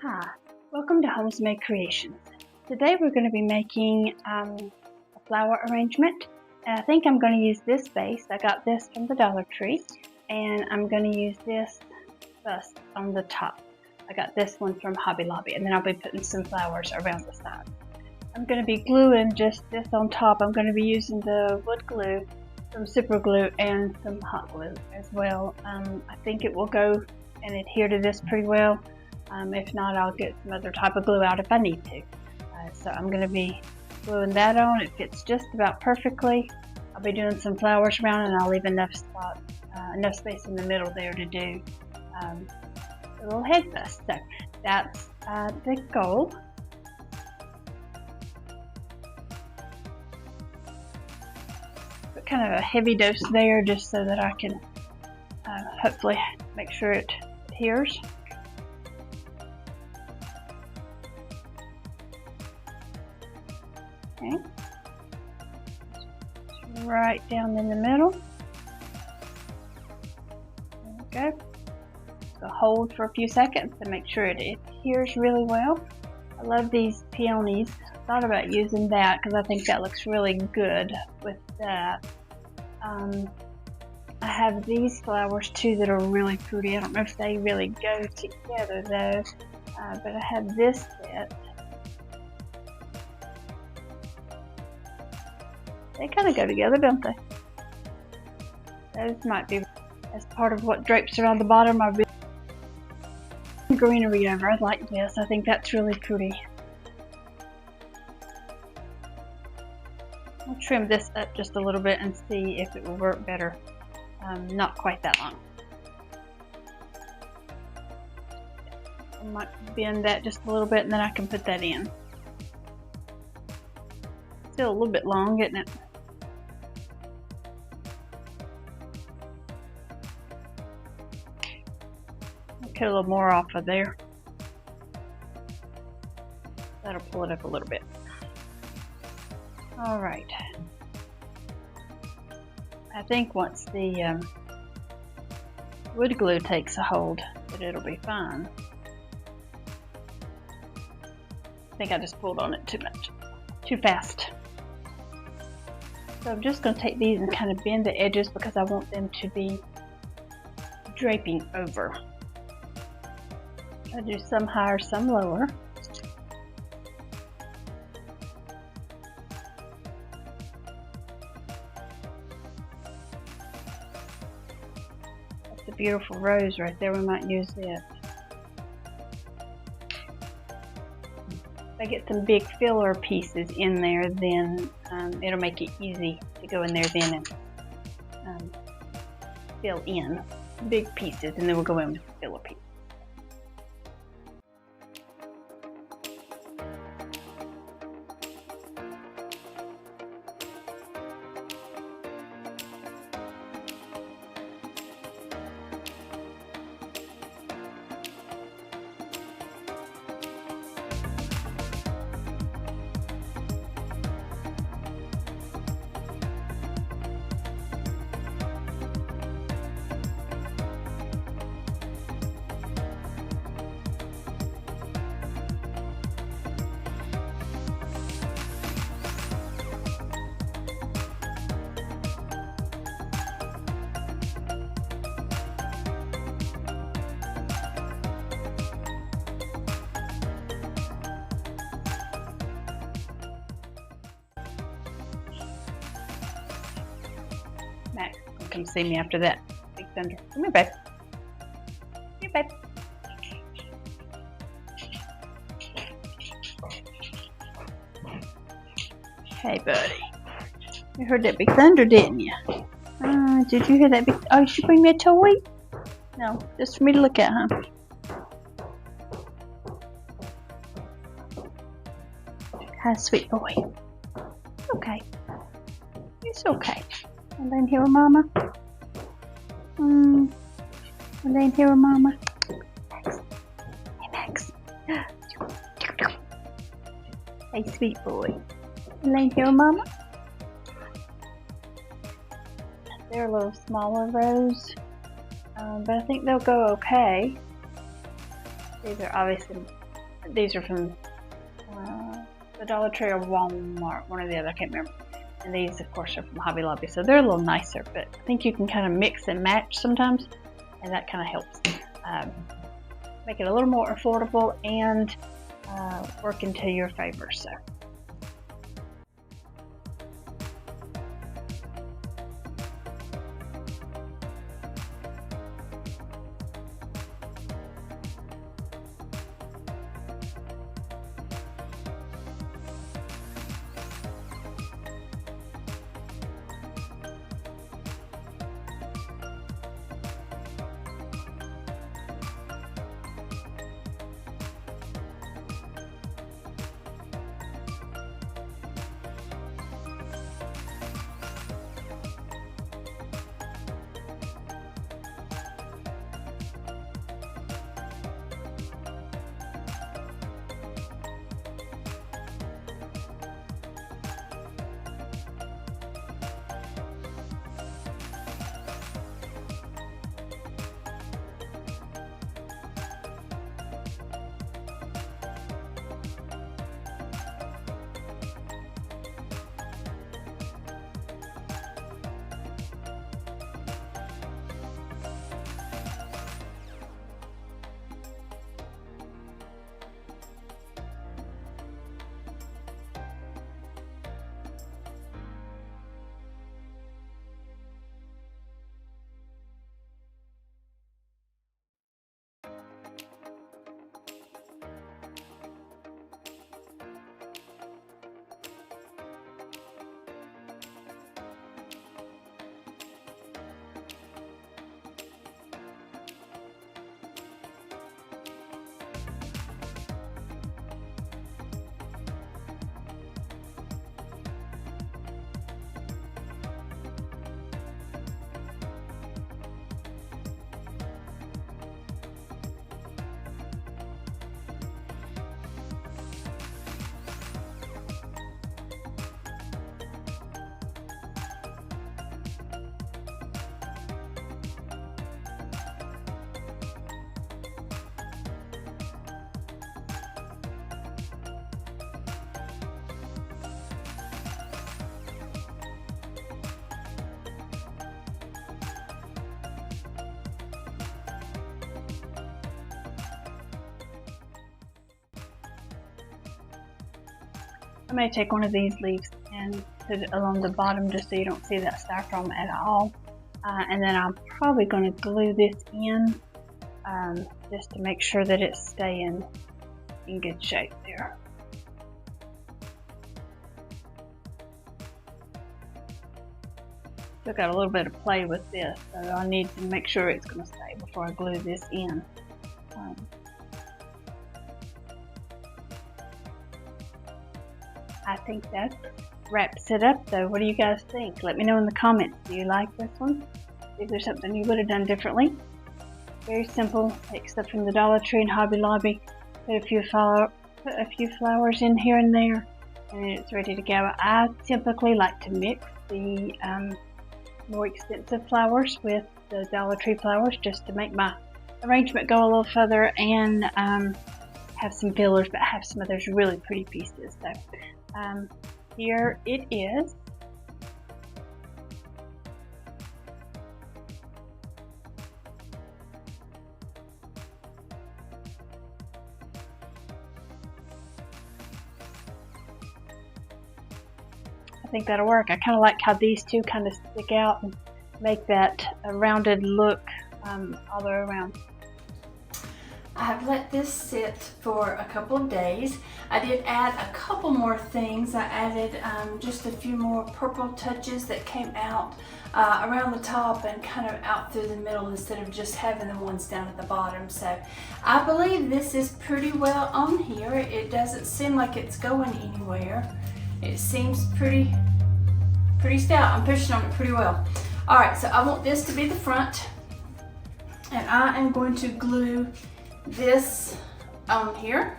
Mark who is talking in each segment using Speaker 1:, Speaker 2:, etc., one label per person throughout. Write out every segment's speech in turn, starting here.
Speaker 1: Hi, welcome to Homesmade Creations. Today we're going to be making a flower arrangement, and I think I'm going to use this vase. I got this from the Dollar Tree, and I'm going to use this bust on the top. I got this one from Hobby Lobby, and then I'll be putting some flowers around the sides. I'm going to be gluing just this on top. I'm going to be using the wood glue, some super glue, and some hot glue as well. I think it will go and adhere to this pretty well. If not, I'll get some other type of glue out if I need to. So I'm going to be gluing that on. It fits just about perfectly. I'll be doing some flowers around, and I'll leave enough space in the middle there to do a little head bust. So that's the goal. Put kind of a heavy dose there just so that I can hopefully make sure it adheres. Okay, right down in the middle. There we go. So hold for a few seconds to make sure it adheres really well. I love these peonies. I thought about using that because I think that looks really good with that. I have these flowers too that are really pretty. I don't know if they really go together though, but I have this set. They kind of go together, don't they? Those might be as part of what drapes around the bottom. I've been greenery over. I like this. I think that's really pretty. I'll trim this up just a little bit and see if it will work better. Not quite that long. I might bend that just a little bit and then I can put that in. Still a little bit long, isn't it? Cut a little more off of there. That'll pull it up a little bit. All right. I think once the wood glue takes a hold, that it'll be fine. I think I just pulled on it too fast. So I'm just going to take these and kind of bend the edges because I want them to be draping over. I do some higher, some lower. That's a beautiful rose right there. We might use it. If I get some big filler pieces in there, then it'll make it easy to go in there then and fill in big pieces, and then we'll go in with the filler pieces. Max, come see me after that. Big Thunder. Come here, babe. Here, babe. Hey, buddy. You heard that Big Thunder, didn't you? Did you hear that big... Oh, you should bring me a toy? No, just for me to look at, huh? Hi, sweet boy. Okay. It's okay. And then here with Mama. And then here with Mama. Max. Hey, Max. Hey, sweet boy. And then here with Mama. They're a little smaller rows, but I think they'll go okay. These are obviously These are from the Dollar Tree or Walmart, one or the other, I can't remember. And these, of course, are from Hobby Lobby, so they're a little nicer, but I think you can kind of mix and match sometimes, and that kind of helps make it a little more affordable and work into your favor. So. I may take one of these leaves and put it along the bottom just so you don't see that styrofoam at all. And then I'm probably going to glue this in just to make sure that it's staying in good shape there. Still got a little bit of play with this, so I need to make sure it's going to stay before I glue this in. I think that wraps it up though. What do you guys think? Let me know in the comments. Do you like this one? Is there something you would have done differently? Very simple. Take stuff from the Dollar Tree and Hobby Lobby, put a few flowers in here and there, and then it's ready to go. I typically like to mix the more expensive flowers with the Dollar Tree flowers just to make my arrangement go a little further and have some fillers, but have some of those really pretty pieces. So here it is. I think that'll work. I kind of like how these two kind of stick out and make that a rounded look all the way around.
Speaker 2: I've let this sit for a couple of days. I did add a couple more things. I added just a few more purple touches that came out around the top and kind of out through the middle instead of just having the ones down at the bottom. So I believe this is pretty well on here. It doesn't seem like it's going anywhere. It seems pretty stout. I'm pushing on it pretty well. All right, so I want this to be the front, and I am going to glue this on here,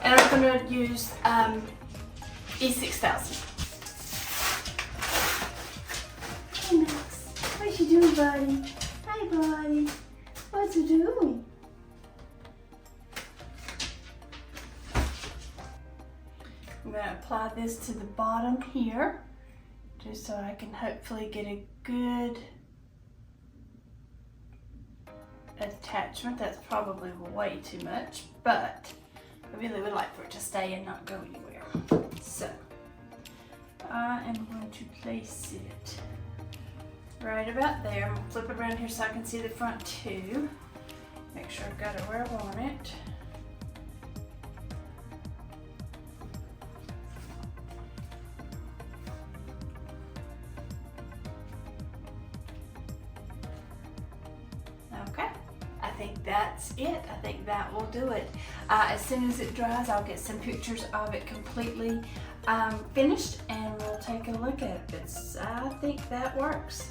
Speaker 2: and I'm going to use E6000. Hey Max, what you doing, buddy? Hi, buddy. What you doing? I'm going to apply this to the bottom here, just so I can hopefully get a good attachment. That's probably way too much, but I really would like for it to stay and not go anywhere. So I am going to place it right about there. I'm going to flip it around here so I can see the front too. Make sure I've got it where I want it. Okay, I think that's it. I think that will do it. As soon as it dries, I'll get some pictures of it completely finished and we'll take a look at it. But I think that works.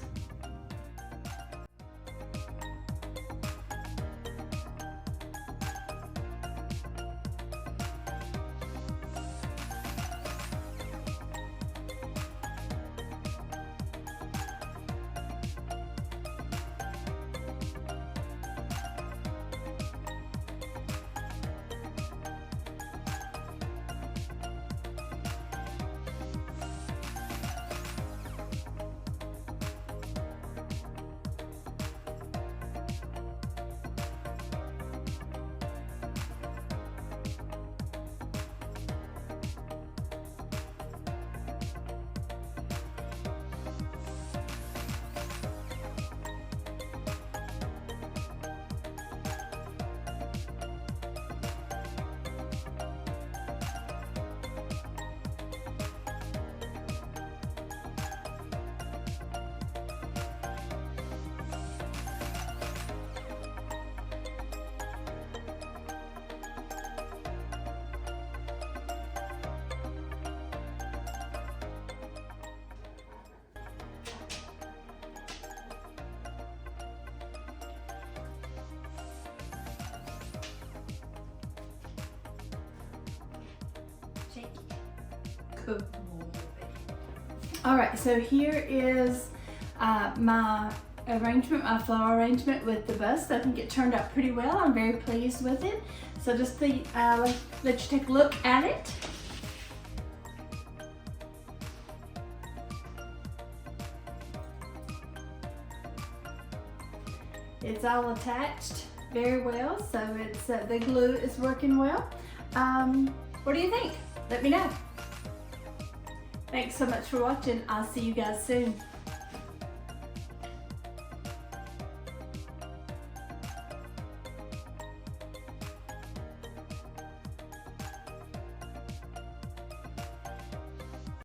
Speaker 2: Good. All right, so here is my arrangement, my flower arrangement with the bust. I think it turned out pretty well. I'm very pleased with it. So just let you take a look at it. It's all attached very well, so it's the glue is working well. What do you think? Let me know. Thanks so much for watching. I'll see you guys soon.